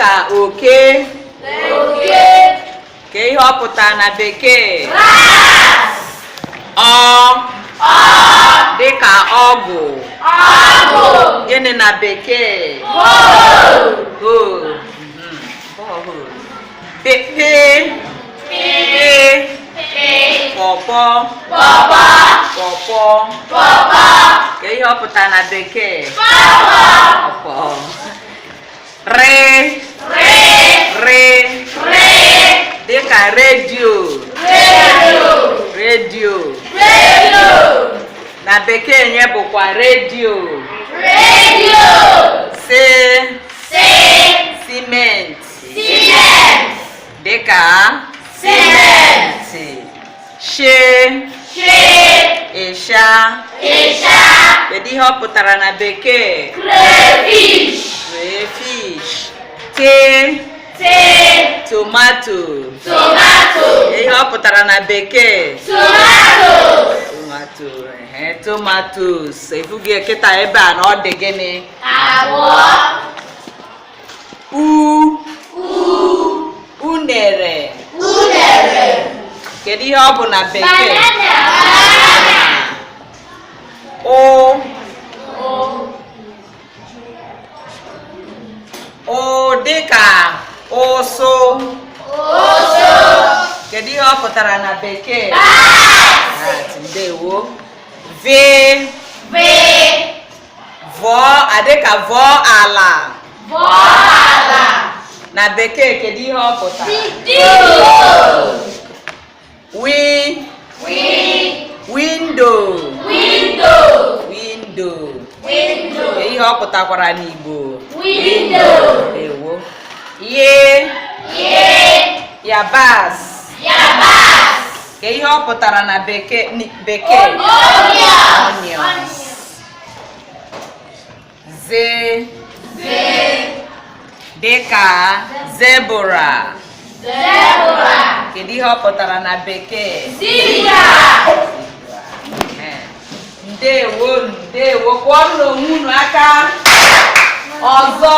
dịka oke. Ka ihe ọ pụtara na bekee. Dịka ọgụ. Gịnị na bekee? Pọpọ. Ka ihe ọ pụtara na bekee? Dịka redio. Na bekee nye bụkwa redio. Cement. Dịka simenti. Ịsha. Kedu ihe ọ pụtara na bekee? Crayfish. Tomato. Ihe ọ pụtara na bekee? Tomatoes. Efughị kịta ebe a na ọ dị gịnị? Unere. Kedu ihe ọ bụ na bekee? Dịka ụsụ. Kedu ihe ọ pụtara na bekee? Ndewo. Dịka vọọ ala. Na bekee kedu ihe ọ pụtara? Window. Ihe ọ pụtakwara n'Igbo? Ewo. Yabasị. Ka ihe ọ pụtara na bekee? Onions. Dịka zebra. Kedu ihe ọ pụtara na bekee? Ndewo. Kwọrọ onwe unu aka. Ọzọ.